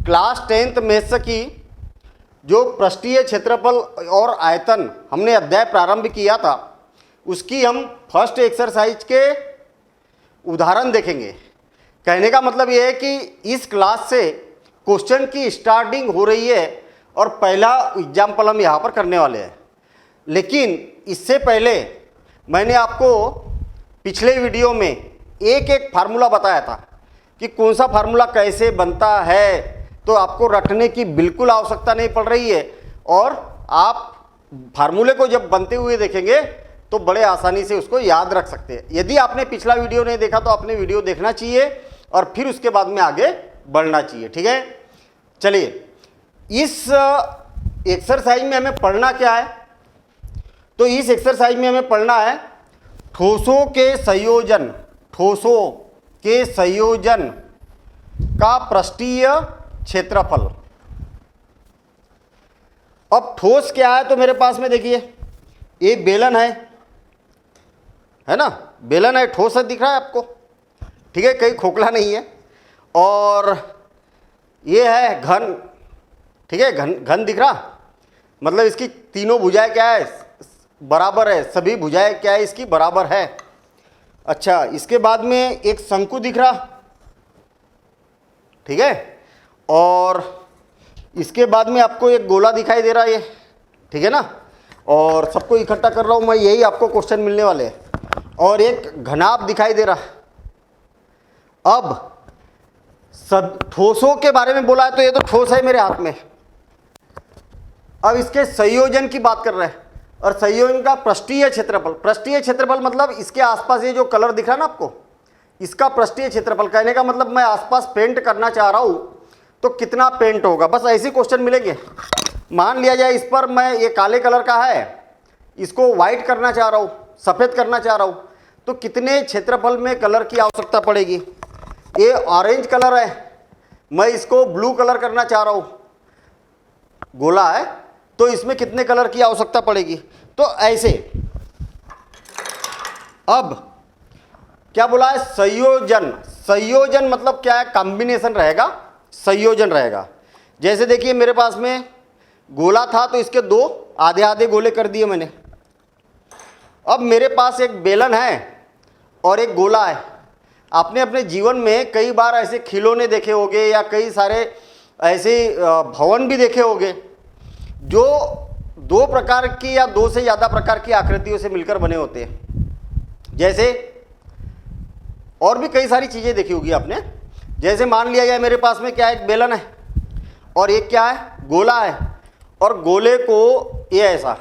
Class 10th maths की जो पृष्ठीय क्षेत्रफल और आयतन हमने अध्याय प्रारंभ किया था, उसकी हम फर्स्ट एक्सरसाइज के उदाहरण देखेंगे। कहने का मतलब ये है कि इस क्लास से क्वेश्चन की स्टार्टिंग हो रही है और पहला एग्जाम्पल हम यहाँ पर करने वाले हैं। लेकिन इससे पहले मैंने आपको पिछले वीडियो में एक एक फार्मूला बताया था कि कौन सा फार्मूला कैसे बनता है, तो आपको रटने की बिल्कुल आवश्यकता नहीं पड़ रही है और आप फार्मूले को जब बनते हुए देखेंगे तो बड़े आसानी से उसको याद रख सकते हैं। यदि आपने पिछला वीडियो नहीं देखा तो आपने वीडियो देखना चाहिए और फिर उसके बाद में आगे बढ़ना चाहिए। ठीक है, चलिए इस एक्सरसाइज में हमें पढ़ना क्या है, तो इस एक्सरसाइज में हमें पढ़ना है ठोसों के संयोजन का पृष्ठीय क्षेत्रफल। अब ठोस क्या है, तो मेरे पास में देखिए एक बेलन है ना, बेलन है, ठोस है, दिख रहा है आपको। ठीक है, कहीं खोखला नहीं है। और ये है घन, ठीक है, घन दिख रहा, मतलब इसकी तीनों भुजाएं क्या है, बराबर है, सभी भुजाएं क्या है इसकी बराबर है। अच्छा, इसके बाद में एक शंकु दिख रहा, ठीक है, और इसके बाद में आपको एक गोला दिखाई दे रहा है ये, ठीक है ना, और सबको इकट्ठा कर रहा हूं मैं, यही आपको क्वेश्चन मिलने वाले हैं। और एक घनाभ दिखाई दे रहा। अब सब ठोसों के बारे में बोला है तो ये तो ठोस है मेरे हाथ में। अब इसके संयोजन की बात कर रहे हैं और संयोजन का पृष्ठीय क्षेत्रफल मतलब इसके आसपास ये जो कलर दिख रहा है ना आपको, इसका पृष्ठीय क्षेत्रफल। कहने का मतलब मैं आसपास पेंट करना चाह रहा हूं तो कितना पेंट होगा, बस ऐसे क्वेश्चन मिलेंगे। मान लिया जाए इस पर मैं ये काले कलर का है, इसको व्हाइट करना चाह रहा हूं, सफेद करना चाह रहा हूं, तो कितने क्षेत्रफल में कलर की आवश्यकता पड़ेगी। ये ऑरेंज कलर है, मैं इसको ब्लू कलर करना चाह रहा हूं, गोला है, तो इसमें कितने कलर की आवश्यकता पड़ेगी। तो ऐसे अब क्या बोला है, संयोजन मतलब क्या है, कॉम्बिनेशन रहेगा, संयोजन रहेगा। जैसे देखिए मेरे पास में गोला था तो इसके दो आधे आधे गोले कर दिए मैंने। अब मेरे पास एक बेलन है और एक गोला है। आपने अपने जीवन में कई बार ऐसे खिलौने देखे होंगे या कई सारे ऐसे भवन भी देखे होंगे जो दो प्रकार की या दो से ज़्यादा प्रकार की आकृतियों से मिलकर बने होते हैं। जैसे और भी कई सारी चीज़ें देखी होगी आपने। जैसे मान लिया जाए मेरे पास में क्या है, एक बेलन है और एक क्या है, गोला है, और गोले को ये ऐसा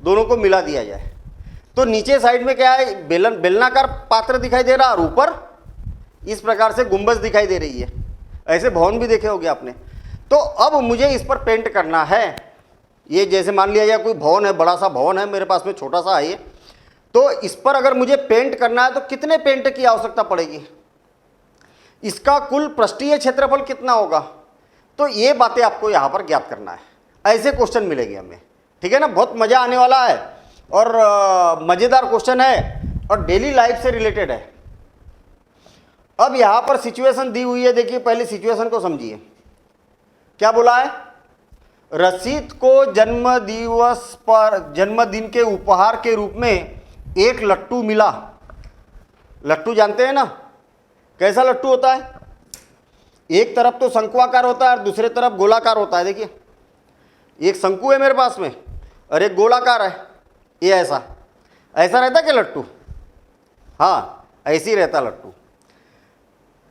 दोनों को मिला दिया जाए तो नीचे साइड में क्या है, बेलनाकार पात्र दिखाई दे रहा और ऊपर इस प्रकार से गुंबज दिखाई दे रही है। ऐसे भवन भी देखे होंगे आपने। तो अब मुझे इस पर पेंट करना है। ये जैसे मान लिया जाए कोई भवन है, बड़ा सा भवन है, मेरे पास में छोटा सा है ये, तो इस पर अगर मुझे पेंट करना है तो कितने पेंट की आवश्यकता पड़ेगी, इसका कुल पृष्ठीय क्षेत्रफल कितना होगा, तो ये बातें आपको यहाँ पर ज्ञात करना है। ऐसे क्वेश्चन मिलेंगे हमें, ठीक है ना। बहुत मज़ा आने वाला है और मज़ेदार क्वेश्चन है और डेली लाइफ से रिलेटेड है। अब यहाँ पर सिचुएशन दी हुई है, देखिए पहले सिचुएशन को समझिए। क्या बोला है, रशीद को जन्मदिन के उपहार के रूप में एक लट्टू मिला। लट्टू जानते हैं ना, कैसा लट्टू होता है, एक तरफ तो शंक्वाकार होता है और दूसरे तरफ गोलाकार होता है। देखिए एक शंकु है मेरे पास में और एक गोलाकार है, ये ऐसा रहता है क्या लट्टू, हाँ ऐसे ही रहता लट्टू।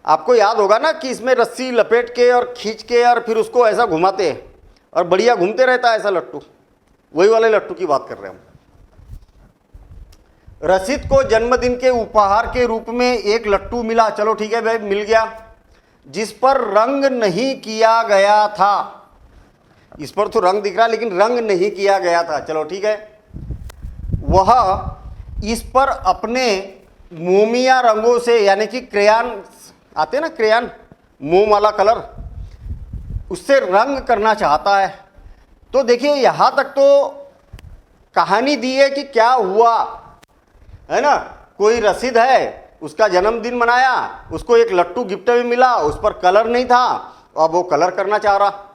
आपको याद होगा ना कि इसमें रस्सी लपेट के और खींच के और फिर उसको ऐसा घुमाते हैं और बढ़िया घूमते रहता है ऐसा लट्टू, वही वाले लट्टू की बात कर रहे हैं हम। रशीद को जन्मदिन के उपहार के रूप में एक लट्टू मिला, चलो ठीक है भाई मिल गया, जिस पर रंग नहीं किया गया था। इस पर तो रंग दिख रहा है लेकिन रंग नहीं किया गया था, चलो ठीक है। वह इस पर अपने मोमिया रंगों से, यानी कि क्रेयॉन आते हैं ना, क्रेयॉन मोम वाला कलर, उससे रंग करना चाहता है। तो देखिए यहाँ तक तो कहानी दी है कि क्या हुआ है ना। कोई रसीद है, उसका जन्मदिन मनाया, उसको एक लट्टू गिफ्ट में मिला, उस पर कलर नहीं था अब वो कलर करना चाह रहा।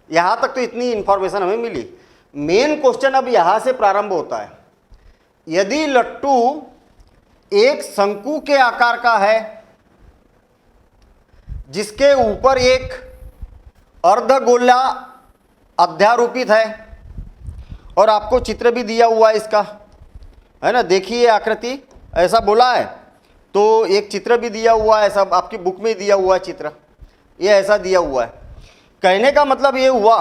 यहां तक तो इतनी इंफॉर्मेशन हमें मिली। मेन क्वेश्चन अब यहां से प्रारंभ होता है। यदि लट्टू एक शंकु के आकार का है जिसके ऊपर एक अर्धगोला अध्यारोपित है, और आपको चित्र भी दिया हुआ है इसका, है ना, देखिए आकृति, ऐसा बोला है तो एक चित्र भी दिया हुआ है, सब आपकी बुक में दिया हुआ है चित्र, ये ऐसा दिया हुआ है। कहने का मतलब ये हुआ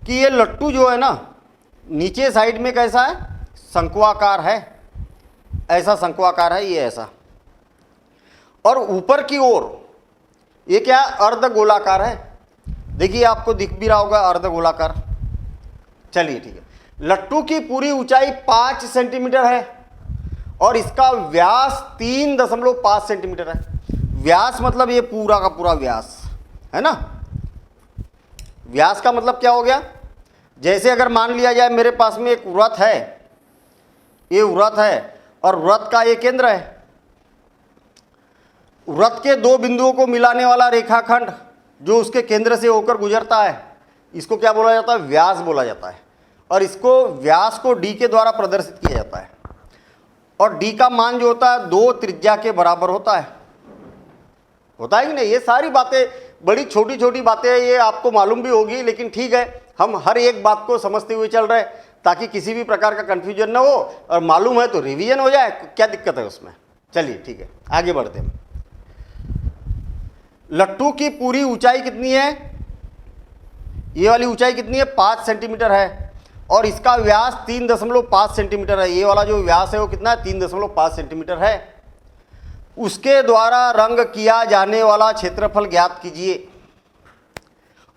कि ये लट्टू जो है ना, नीचे साइड में कैसा है, शंक्वाकार है, ऐसा शंक्वाकार है ये ऐसा, और ऊपर की ओर ये क्या है, अर्धगोलाकार है। देखिए आपको दिख भी रहा होगा अर्धगोलाकार। चलिए ठीक है। लट्टू की पूरी ऊंचाई 5 सेंटीमीटर है और इसका व्यास 3.5 सेंटीमीटर है। व्यास मतलब ये पूरा का पूरा व्यास है ना। व्यास का मतलब क्या हो गया, जैसे अगर मान लिया जाए मेरे पास में एक वृत्त है, ये वृत्त है और वृत्त का ये केंद्र है। वृत्त के दो बिंदुओं को मिलाने वाला रेखाखंड जो उसके केंद्र से होकर गुजरता है, इसको क्या बोला जाता है, व्यास बोला जाता है। और इसको व्यास को डी के द्वारा प्रदर्शित किया जाता है, और डी का मान जो होता है 2 त्रिज्या के बराबर होता है कि नहीं। ये सारी बातें बड़ी छोटी छोटी बातें हैं, ये आपको मालूम भी होगी, लेकिन ठीक है, हम हर एक बात को समझते हुए चल रहे हैं ताकि किसी भी प्रकार का कंफ्यूजन ना हो, और मालूम है तो रिवीजन हो जाए, क्या दिक्कत है उसमें। चलिए ठीक है, आगे बढ़ते हैं। लट्टू की पूरी ऊंचाई कितनी है, ये वाली ऊंचाई कितनी है, 5 सेंटीमीटर है, और इसका व्यास 3.5 सेंटीमीटर है। ये वाला जो व्यास है वो कितना है, 3.5 सेंटीमीटर है। उसके द्वारा रंग किया जाने वाला क्षेत्रफल ज्ञात कीजिए।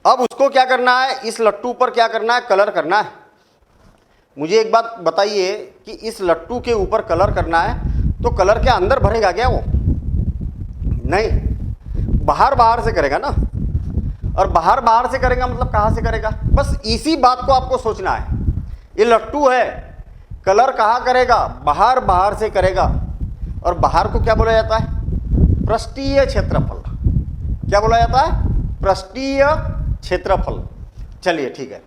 अब उसको क्या करना है, इस लट्टू पर क्या करना है, कलर करना है। मुझे एक बात बताइए कि इस लट्टू के ऊपर कलर करना है तो कलर के अंदर भरेगा क्या वो, नहीं, बाहर से करेगा ना। और बाहर से करेगा मतलब कहाँ से करेगा, बस इसी बात को आपको सोचना है। ये लट्टू है, कलर कहाँ करेगा, बाहर से करेगा, और बाहर को क्या बोला जाता है, पृष्ठीय क्षेत्रफल। क्या बोला जाता है, पृष्ठीय क्षेत्रफल। चलिए ठीक है।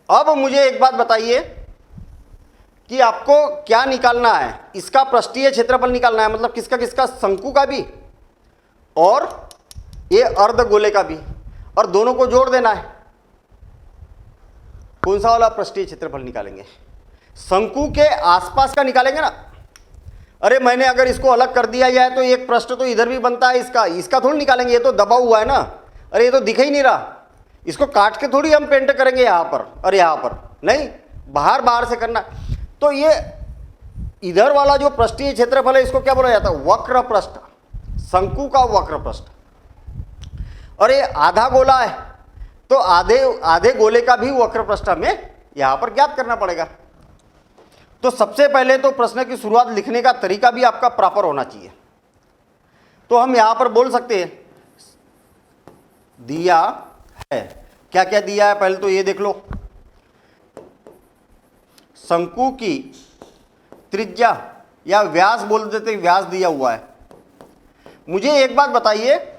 अब मुझे एक बात बताइए कि आपको क्या निकालना है, इसका पृष्ठीय क्षेत्रफल निकालना है, मतलब किसका किसका, शंकु का भी और ये अर्धगोले का भी, और दोनों को जोड़ देना है। कौन सा वाला पृष्ठीय क्षेत्रफल निकालेंगे, शंकु के आसपास का निकालेंगे ना। अरे मैंने अगर इसको अलग कर दिया जाए तो एक पृष्ठ तो इधर भी बनता है, इसका थोड़ी निकालेंगे, ये तो दबा हुआ है ना। अरे ये तो दिख ही नहीं रहा, इसको काट के थोड़ी हम पेंट करेंगे यहाँ पर और यहाँ पर, नहीं, बाहर से करना। तो ये इधर वाला जो पृष्ठीय क्षेत्रफल है इसको क्या बोला जाता है, वक्र पृष्ठ, शंकु का वक्र पृष्ठ। और ये आधा गोला है तो आधे गोले का भी वक्र पृष्ठ हमें यहाँ पर ज्ञात करना पड़ेगा। तो सबसे पहले तो प्रश्न की शुरुआत लिखने का तरीका भी आपका प्रॉपर होना चाहिए। तो हम यहां पर बोल सकते हैं दिया है, क्या क्या दिया है, पहले तो ये देख लो, शंकु की त्रिज्या या व्यास बोल देते, व्यास दिया हुआ है। मुझे एक बात बताइए,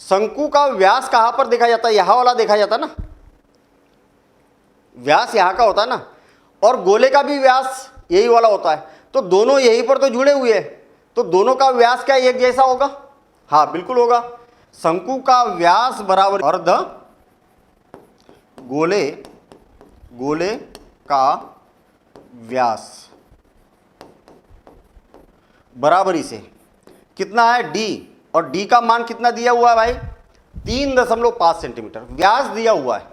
शंकु का व्यास कहां पर देखा जाता है, यहां वाला देखा जाता ना, व्यास यहां का होता है ना, और गोले का भी व्यास यही वाला होता है, तो दोनों यहीं पर तो जुड़े हुए हैं, तो दोनों का व्यास क्या एक जैसा होगा, हाँ बिल्कुल होगा। शंकु का व्यास बराबर अर्ध गोले का व्यास बराबरी से कितना है, डी, और डी का मान कितना दिया हुआ है भाई, 3.5 सेंटीमीटर व्यास दिया हुआ है,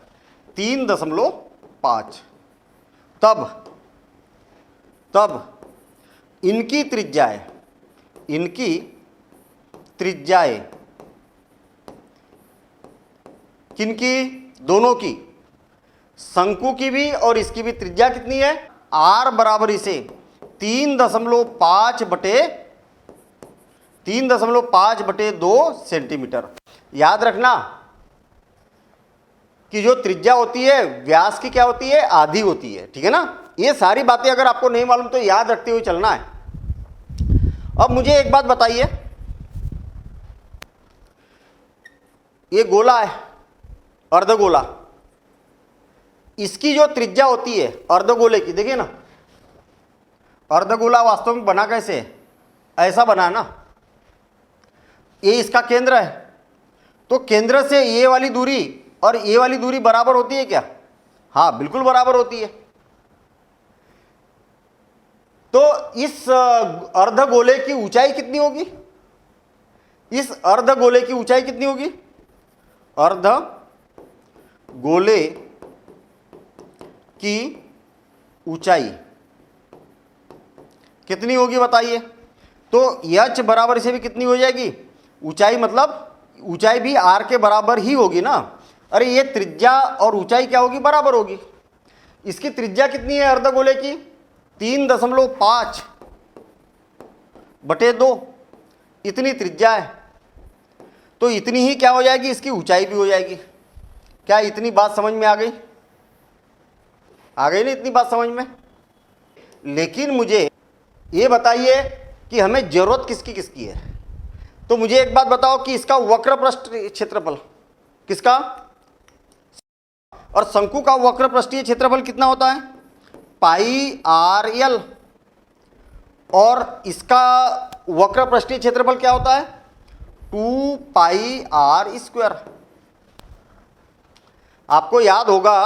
3.5। तब इनकी त्रिज्याएं किनकी, दोनों की, शंकु की भी और इसकी भी त्रिज्या कितनी है, आर बराबरी से 3.5/2 सेंटीमीटर। याद रखना कि जो त्रिज्या होती है व्यास की क्या होती है, आधी होती है, ठीक है ना। ये सारी बातें अगर आपको नहीं मालूम तो याद रखते हुए चलना है। अब मुझे एक बात बताइए, ये गोला है, अर्धगोला, इसकी जो त्रिज्या होती है अर्धगोले की, देखिए ना, अर्धगोला वास्तव में बना कैसे है, ऐसा बना ना, ये इसका केंद्र है, तो केंद्र से ये वाली दूरी और ये वाली दूरी बराबर होती है क्या? हाँ, बिल्कुल बराबर होती है। तो इस अर्धगोले की ऊंचाई कितनी होगी? इस अर्धगोले की ऊंचाई कितनी होगी? अर्धगोले की ऊंचाई कितनी होगी बताइए? तो एच बराबर से भी कितनी हो जाएगी ऊंचाई, मतलब ऊंचाई भी आर के बराबर ही होगी ना। अरे ये त्रिज्या और ऊंचाई क्या होगी? बराबर होगी। इसकी त्रिज्या कितनी है अर्धगोले की? 3.5 बटे 2, इतनी त्रिज्या है, तो इतनी ही क्या हो जाएगी? इसकी ऊंचाई भी हो जाएगी। क्या इतनी बात समझ में आ गई? आ गई ना इतनी बात समझ में? लेकिन मुझे ये बताइए कि हमें जरूरत किसकी किसकी है। तो मुझे एक बात बताओ कि इसका वक्र पृष्ठीय क्षेत्रफल, किसका? और शंकु का वक्र पृष्ठीय क्षेत्रफल कितना होता है? पाई आर एल। और इसका वक्र पृष्ठीय क्षेत्रफल क्या होता है? 2 पाई आर स्क्वायर। आपको याद होगा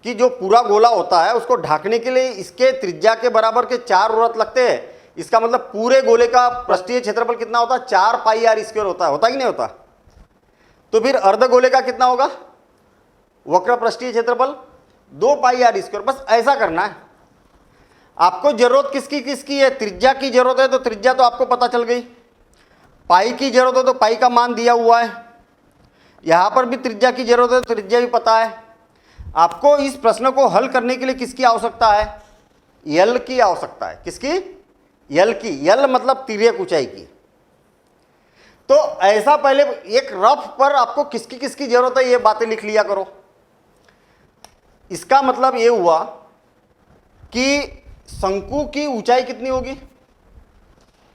कि जो पूरा गोला होता है उसको ढकने के लिए इसके त्रिज्या के बराबर के 4 वृत्त लगते हैं। इसका मतलब पूरे गोले का पृष्ठीय क्षेत्रफल कितना होता है? 4 पाई आर स्क्वायर होता है। होता कि नहीं होता? तो फिर अर्धगोले का कितना होगा वक्र पृष्ठीय क्षेत्रफल? 2 पाई आर स्क्वायर। बस ऐसा करना है। आपको जरूरत किसकी किसकी है? त्रिज्या की जरूरत है तो त्रिज्या तो आपको पता चल गई, पाई की जरूरत है तो पाई का मान दिया हुआ है, यहां पर भी त्रिज्या की जरूरत है तो त्रिज्या भी पता है। आपको इस प्रश्न को हल करने के लिए किसकी आवश्यकता है? यल की आवश्यकता है। किसकी? यल की। यल मतलब तिर्यक ऊंचाई की। तो ऐसा पहले एक रफ पर आपको किसकी किसकी जरूरत है ये बातें लिख लिया करो। इसका मतलब ये हुआ कि शंकु की ऊंचाई कितनी होगी?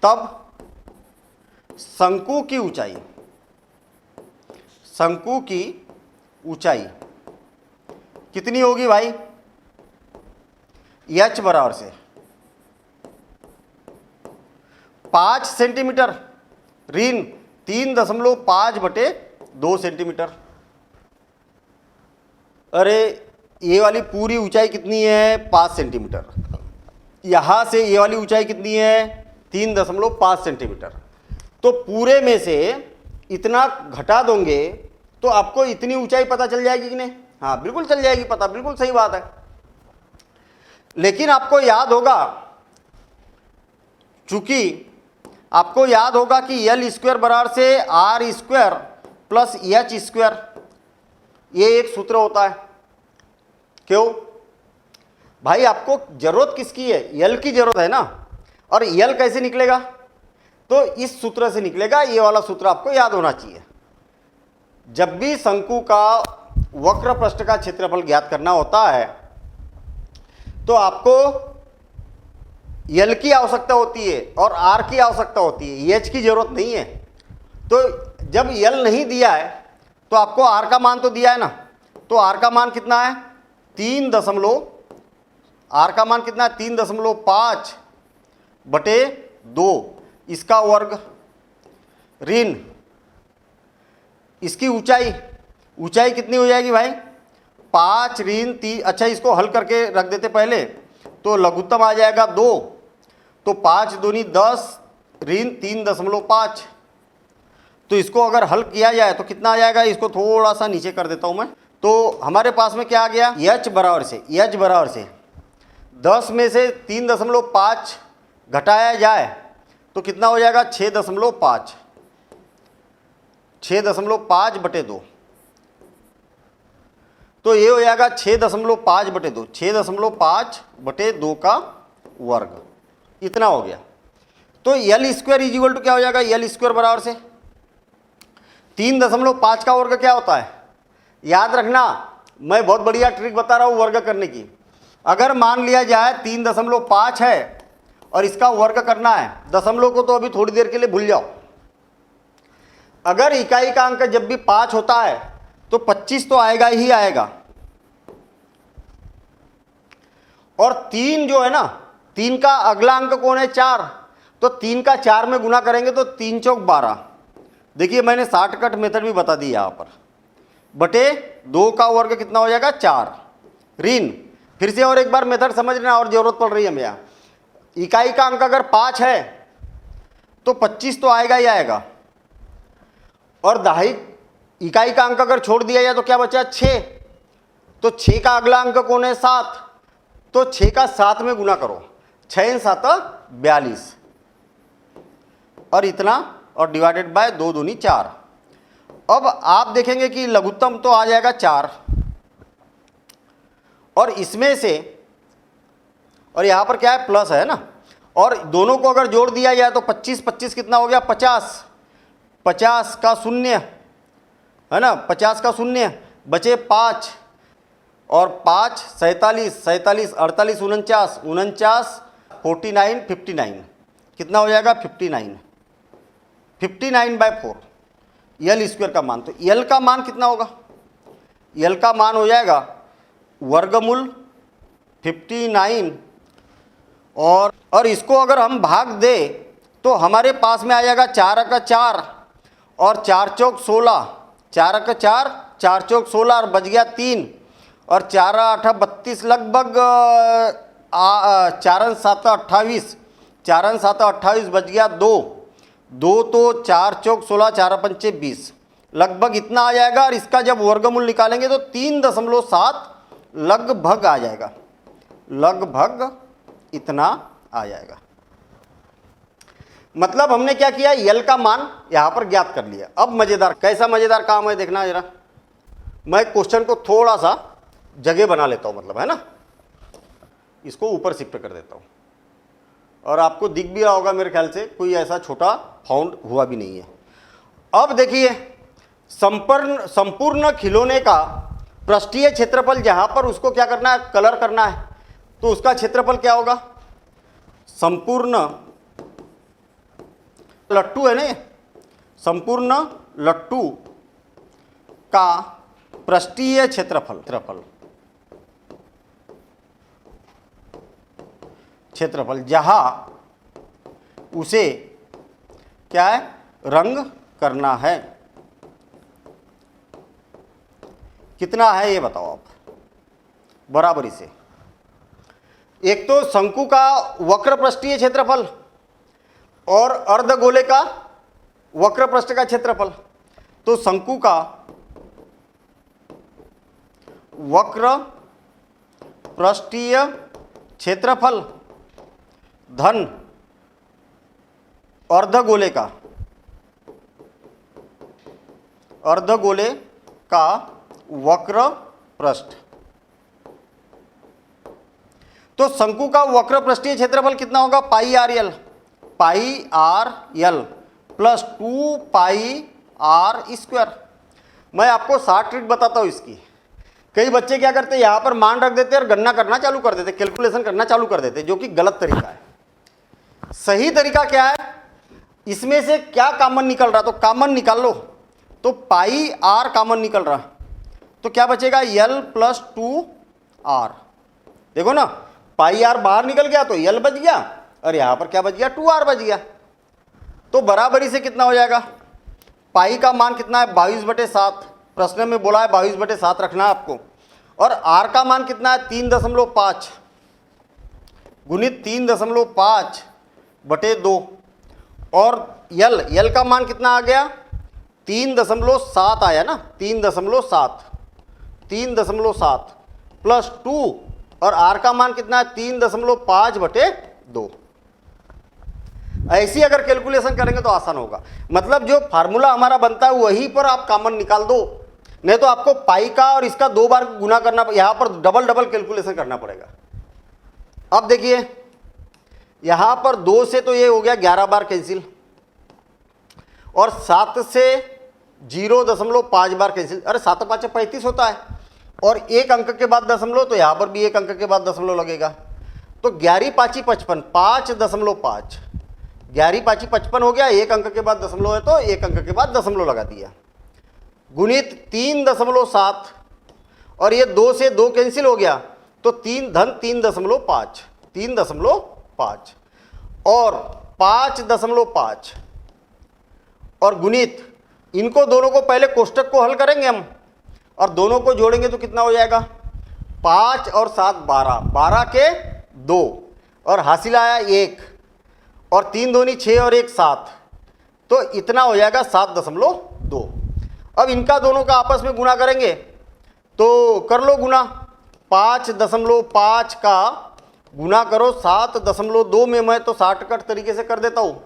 तब शंकु की ऊंचाई, शंकु की ऊंचाई कितनी होगी भाई? एच बराबर से 5 सेंटीमीटर ऋण 3.5 बटे 2 सेंटीमीटर। अरे ये वाली पूरी ऊंचाई कितनी है? 5 सेंटीमीटर। यहां से ये वाली ऊंचाई कितनी है? 3.5 सेंटीमीटर। तो पूरे में से इतना घटा दोगे तो आपको इतनी ऊंचाई पता चल जाएगी कि नहीं? हाँ, बिल्कुल चल जाएगी पता, बिल्कुल सही बात है। लेकिन आपको याद होगा, चूंकि आपको याद होगा कि एल स्क्वायर बराबर से R square plus H square, ये एक सूत्र होता है। क्यों भाई? आपको जरूरत किसकी है? यल की जरूरत है ना। और यल कैसे निकलेगा? तो इस सूत्र से निकलेगा। ये वाला सूत्र आपको याद होना चाहिए। जब भी शंकु का वक्र पृष्ठ का क्षेत्रफल ज्ञात करना होता है तो आपको यल की आवश्यकता होती है और आर की आवश्यकता होती है, एच की जरूरत नहीं है। तो जब यल नहीं दिया है तो आपको आर का मान तो दिया है ना। तो आर का मान कितना है? 3.5 बटे 2 इसका वर्ग ऋण इसकी ऊंचाई कितनी हो जाएगी भाई? 5 ऋण 3। अच्छा, इसको हल करके रख देते पहले, तो लघुत्तम आ जाएगा 2। तो 5 दूनी 10 ऋण 3.5। तो इसको अगर हल किया जाए तो कितना आ जाएगा? इसको थोड़ा सा नीचे कर देता हूं मैं। तो हमारे पास में क्या आ गया? एच बराबर से 10 में से 3.5 घटाया जाए तो कितना हो जाएगा? 6.5 बटे 2। तो ये हो जाएगा 6.5 बटे 2, 6.5 बटे 2 का वर्ग, इतना हो गया। तो L square is equal to क्या हो जाएगा? यल स्क्वायर बराबर से 3.5 का वर्ग क्या होता है? याद रखना, मैं बहुत बढ़िया ट्रिक बता रहा हूं वर्ग करने की। अगर मान लिया जाए 3.5 है और इसका वर्ग करना है, दशमलव को तो अभी थोड़ी देर के लिए भूल जाओ। अगर इकाई का अंक जब भी 5 होता है तो 25 तो आएगा ही आएगा। और 3 जो है ना, 3 का अगला अंक कौन है? 4। तो 3 का 4 में गुना करेंगे तो 3 चौक 12। देखिए मैंने शॉर्टकट मेथड भी बता दी यहाँ पर, बटे 2 का वर्ग कितना हो जाएगा? 4 ऋण। फिर से और एक बार मेथड समझ लेना, और जरूरत पड़ रही है हमें यहाँ। इकाई का अंक अगर 5 है तो 25 तो आएगा ही आएगा, और दहाई इकाई का अंक अगर छोड़ दिया जाए तो क्या बचा? 6। तो 6 का अगला अंक कौन है? 7। तो 6 का 7 में गुना करो, 6 7 42, और इतना, और डिवाइडेड बाय 2 दूनी 4। अब आप देखेंगे कि लघुत्तम तो आ जाएगा 4, और इसमें से, और यहां पर क्या है? प्लस है ना, और दोनों को अगर जोड़ दिया जाए तो 25 25 कितना हो गया? 50। 50 का शून्य है ना, 50 का शून्य बचे 5, और 5 47 47 48 49 49 49 59 कितना हो जाएगा? 59। 59/4 यल स्क्वायर का मान। तो यल का मान कितना होगा? यल का मान हो जाएगा वर्गमूल 59, और इसको अगर हम भाग दे तो हमारे पास में आ जाएगा 4 का 4 और 4 चौक 16, 4 का 4 4 चौक 16 और बच गया 3, और 4 8 32 लगभग 4 7 28, 4 7 28 बच गया 2 2, तो 4 चौक 16 4 पंचे 20 लगभग इतना आ जाएगा। और इसका जब वर्गमूल निकालेंगे तो 3.7 लगभग आ जाएगा, लगभग इतना आ जाएगा। मतलब हमने क्या किया? यल का मान यहां पर ज्ञात कर लिया। अब मजेदार, कैसा मजेदार काम है देखना जरा। मैं क्वेश्चन को थोड़ा सा जगह बना लेता हूं, मतलब है ना, इसको ऊपर शिफ्ट कर देता हूं, और आपको दिख भी रहा होगा मेरे ख्याल से कोई ऐसा छोटा फाउंड हुआ भी नहीं है। अब देखिए, संपूर्ण खिलौने का पृष्ठीय क्षेत्रफल, जहां पर उसको क्या करना है? कलर करना है, तो उसका क्षेत्रफल क्या होगा? संपूर्ण लट्टू है ना, संपूर्ण लट्टू का पृष्ठीय क्षेत्रफल जहां उसे क्या है? रंग करना है। कितना है ये बताओ आप? बराबरी से। एक तो शंकु का वक्र पृष्ठीय क्षेत्रफल और अर्धगोले का वक्र पृष्ठ का क्षेत्रफल। तो शंकु का वक्र पृष्ठीय क्षेत्रफल धन अर्धगोले का वक्र पृष्ठ। तो शंकु का वक्र पृष्ठीय क्षेत्रफल कितना होगा? Pi r l plus 2 pi r square. मैं आपको शॉर्ट ट्रिक बताता हूं इसकी। कई बच्चे क्या करते हैं, यहां पर मान रख देते हैं और गणना करना चालू कर देते, कैलकुलेशन करना चालू कर देते, जो कि गलत तरीका है। सही तरीका क्या है? इसमें से क्या कॉमन निकल रहा? तो कॉमन निकाल लो। तो पाई आर कॉमन निकल रहा, तो क्या बचेगा? यल प्लस 2 आर। देखो ना, पाई आर बाहर निकल गया तो यल बच गया, और यहां पर क्या बच गया? 2 आर बच गया। तो बराबरी से कितना हो जाएगा? पाई का मान कितना है? 22/7। प्रश्न में बोला है 22/7 रखना है आपको। और आर का मान कितना है? 3.5 गुणित 3.5/2। और यल का मान कितना आ गया? 3.7 आया ना, 3.7 प्लस 2, और आर का मान कितना है? 3.5/2। ऐसी अगर कैलकुलेशन करेंगे तो आसान होगा। मतलब जो फार्मूला हमारा बनता है वहीं पर आप कॉमन निकाल दो, नहीं तो आपको पाई का और इसका 2 बार गुना करना, यहां पर डबल कैलकुलेशन करना पड़ेगा। अब देखिए, यहां पर 2 से तो ये हो गया 11 बार कैंसिल, और 7 से 0.5 बार कैंसिल। अरे 7 5 35 होता है, और एक अंक के बाद दशमलव, तो यहां पर भी एक अंक के बाद दशमलव लगेगा। तो 11 5 55, 5.5 11 5 55 हो गया, एक अंक के बाद दशमलव है तो एक अंक के बाद दशमलव लगा दिया, गुणित 3.7 और ये 2 से 2 कैंसिल हो गया तो 3 धन 3.5 3.5 और 5.5 और गुणित इनको दोनों को पहले कोष्टक को हल करेंगे हम और दोनों को जोड़ेंगे तो कितना हो जाएगा 5 और 7 12, 12 के 2 और हासिल आया 1 और 3 दूनी 6 और 1 7, तो इतना हो जाएगा 7.2। अब इनका दोनों का आपस में गुणा करेंगे तो कर लो गुणा, 5.5 का गुणा करो 7.2 में, मैं तो 60 कट तरीके से कर देता हूँ।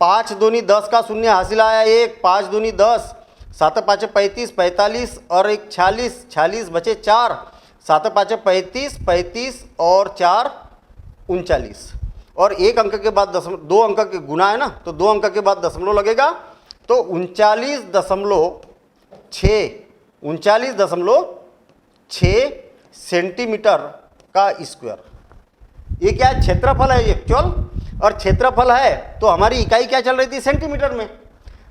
5 दूनी 10 का शून्य हासिल आया 1, 5 दूनी 10, 7 5 35, 45 और 1 46, 46 बचे 4, 7 5 35, 35 और 4 39 और एक अंक के बाद दशमलव, 2 अंक के गुना है ना तो 2 अंक के बाद दशमलव लगेगा तो 39.6 सेंटीमीटर का स्क्वायर। ये क्या है, क्षेत्रफल है ये एक्चुअल, और क्षेत्रफल है तो हमारी इकाई क्या चल रही थी सेंटीमीटर में,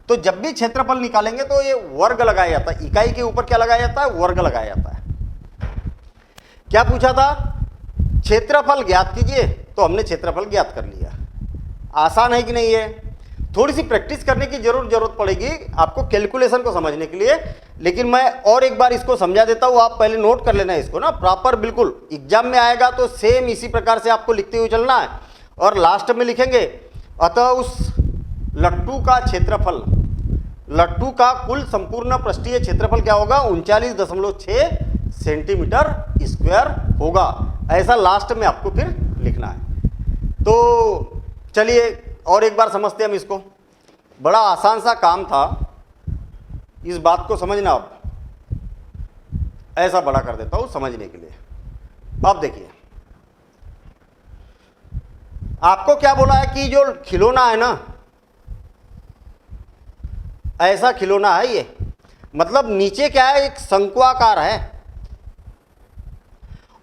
तो जब भी क्षेत्रफल निकालेंगे तो ये वर्ग लगाया जाता है, इकाई के ऊपर क्या लगाया जाता है, वर्ग लगाया जाता है। क्या पूछा था, क्षेत्रफल ज्ञात कीजिए, तो हमने क्षेत्रफल ज्ञात कर लिया। आसान है कि नहीं है, थोड़ी सी प्रैक्टिस करने की जरूरत पड़ेगी आपको कैलकुलेशन को समझने के लिए, लेकिन मैं और एक बार इसको समझा देता हूँ, आप पहले नोट कर लेना इसको ना प्रॉपर, बिल्कुल एग्जाम में आएगा तो सेम इसी प्रकार से आपको लिखते हुए चलना है और लास्ट में लिखेंगे अतः उस लट्टू का क्षेत्रफल, लट्टू का कुल संपूर्ण पृष्ठीय क्षेत्रफल क्या होगा 39.6 सेंटीमीटर स्क्वायर होगा, ऐसा लास्ट में आपको फिर लिखना है। तो चलिए और एक बार समझते हैं हम इसको, बड़ा आसान सा काम था, इस बात को समझना। अब ऐसा बड़ा कर देता हूं समझने के लिए। अब देखिए आपको क्या बोला है कि जो खिलौना है ना, ऐसा खिलौना है ये, मतलब नीचे क्या है एक शंक्वाकार है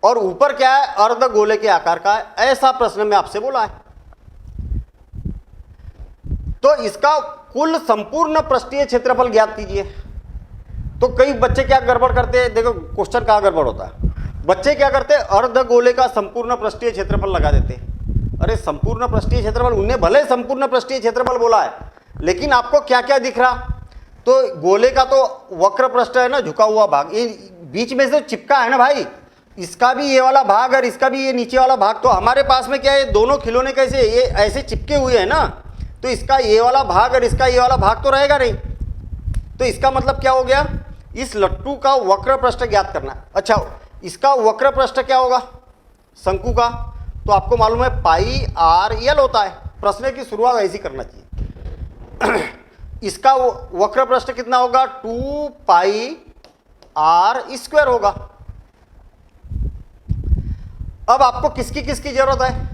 और ऊपर क्या है अर्ध गोले के आकार का है, ऐसा प्रश्न में आपसे बोला है। तो इसका कुल संपूर्ण पृष्ठीय क्षेत्रफल ज्ञात कीजिए। तो कई बच्चे क्या गड़बड़ करते हैं, देखो क्वेश्चन कहाँ गड़बड़ होता है, बच्चे क्या करते हैं अर्ध गोले का संपूर्ण पृष्ठीय क्षेत्रफल लगा देते हैं। अरे संपूर्ण पृष्ठीय क्षेत्रफल, उन्हें भले संपूर्ण पृष्ठीय क्षेत्रफल बोला है, लेकिन आपको क्या क्या दिख रहा, तो गोले का तो वक्र पृष्ठ है ना, झुका हुआ भाग, ये बीच में से चिपका है ना भाई, इसका भी ये वाला भाग और इसका भी ये नीचे वाला भाग, तो हमारे पास में क्या है दोनों खिलौने कैसे ये ऐसे चिपके हुए हैं ना, तो इसका ये वाला भाग और इसका ये वाला भाग तो रहेगा नहीं। तो इसका मतलब क्या हो गया, इस लट्टू का वक्र पृष्ठ ज्ञात करना। अच्छा इसका वक्र पृष्ठ क्या होगा शंकु का, तो आपको मालूम है पाई आर एल होता है, प्रश्न की शुरुआत ऐसी करना चाहिए। इसका वक्र पृष्ठ कितना होगा 2 पाई आर स्क्वायर होगा। अब आपको किसकी किसकी जरूरत है,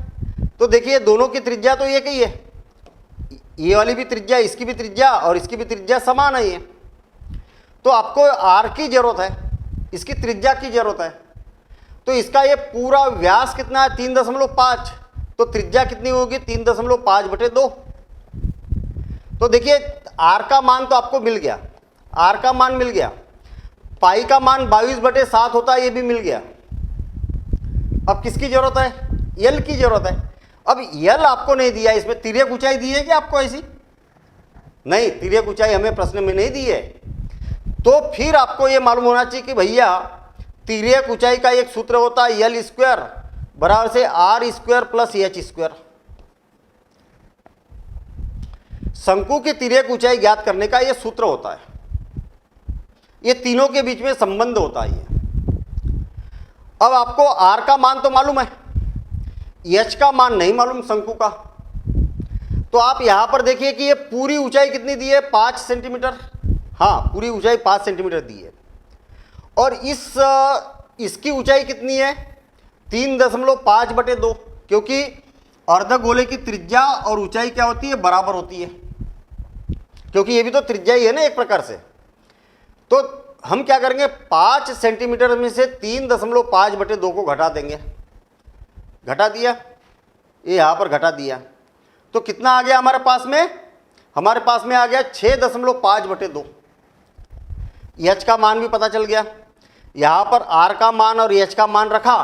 तो देखिए दोनों की त्रिज्या तो एक ही है, ये वाली भी त्रिज्या, इसकी भी त्रिज्या और इसकी भी त्रिज्या समान है ये, तो आपको आर की जरूरत है, इसकी त्रिज्या की जरूरत है। तो इसका ये पूरा व्यास कितना है 3.5, तो त्रिज्या कितनी होगी 3.5/2। तो देखिए आर का मान तो आपको मिल गया, आर का मान मिल गया, पाई का मान 22/7 होता है, ये भी मिल गया। अब किसकी जरूरत है, एल की जरूरत है। अब एल आपको नहीं दिया, इसमें तिर्यक ऊंचाई दी है कि आपको ऐसी नहीं, तिर्यक ऊंचाई हमें प्रश्न में नहीं दी है, तो फिर आपको ये मालूम होना चाहिए कि भैया तिर्यक ऊंचाई का एक सूत्र होता है एल स्क्वायर बराबर से R square plus H square. शंकु की तिर्यक ऊंचाई ज्ञात करने का यह सूत्र होता है, ये तीनों के बीच में संबंध होता है ये। अब आपको आर का मान तो मालूम है, एच का मान नहीं मालूम शंकु का, तो आप यहां पर देखिए कि ये पूरी ऊंचाई कितनी दी है 5 सेंटीमीटर, हाँ पूरी ऊंचाई 5 सेंटीमीटर दी है, और इसकी ऊंचाई कितनी है 3.5/2, क्योंकि अर्धगोले की त्रिज्या और ऊंचाई क्या होती है बराबर होती है, क्योंकि ये भी तो त्रिज्या ही है ना एक प्रकार से। तो हम क्या करेंगे 5 सेंटीमीटर में से 3.5/2 को घटा देंगे, घटा दिया, ये यहाँ पर घटा दिया, तो कितना आ गया हमारे पास में? हमारे पास में आ गया 6.5/2। एच का मान भी पता चल गया। यहां पर आर का मान और एच का मान रखा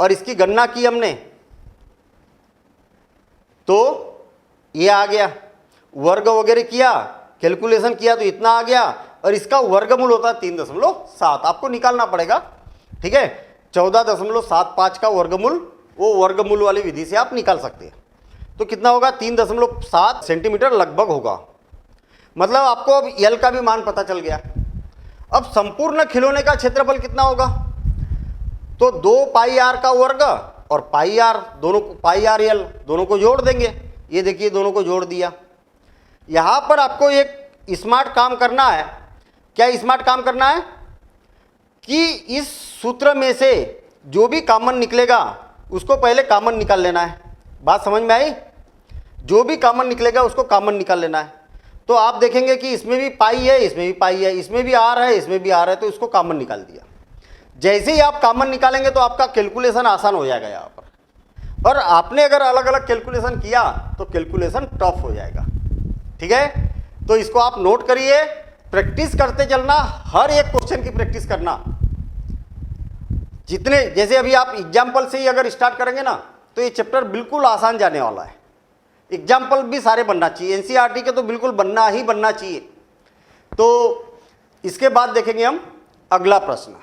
और इसकी गणना की हमने, तो ये आ गया। वर्ग वगैरह किया, कैलकुलेशन किया तो इतना आ गया, और इसका वर्गमूल होता है 3.7। आपको निकालना पड़ेगा, ठीक है। 14.75 का वर्गमूल, वो वर्गमूल वाली विधि से आप निकाल सकते हैं। तो कितना होगा? 3.7 सेंटीमीटर लगभग होगा। मतलब आपको अब एल का भी मान पता चल गया। अब संपूर्ण खिलौने का क्षेत्रफल कितना होगा? तो 2 पाई आर का वर्ग और पाई आर, दोनों को पाई आर एल दोनों को जोड़ देंगे। ये देखिए दोनों को जोड़ दिया। यहां पर आपको एक स्मार्ट काम करना है। क्या स्मार्ट काम करना है? कि इस सूत्र में से जो भी कॉमन निकलेगा उसको पहले कॉमन निकाल लेना है। बात समझ में आई? जो भी कॉमन निकलेगा उसको कॉमन निकाल लेना है। तो आप देखेंगे कि इसमें भी पाई है, इसमें भी पाई है, इसमें भी आर है, इसमें भी आर है, तो इसको कॉमन निकाल दिया। जैसे ही आप कॉमन निकालेंगे तो आपका कैलकुलेशन आसान हो जाएगा यहाँ पर। और आपने अगर अलग अलग कैलकुलेशन किया तो कैलकुलेशन टफ हो जाएगा, ठीक है। तो इसको आप नोट करिए, प्रैक्टिस करते चलना, हर एक क्वेश्चन की प्रैक्टिस करना। जितने, जैसे अभी आप एग्जाम्पल से ही अगर स्टार्ट करेंगे ना तो ये चैप्टर बिल्कुल आसान जाने वाला है। एग्जाम्पल भी सारे बनना चाहिए, एनसीईआरटी के तो बिल्कुल बनना ही बनना चाहिए। तो इसके बाद देखेंगे हम अगला प्रश्न।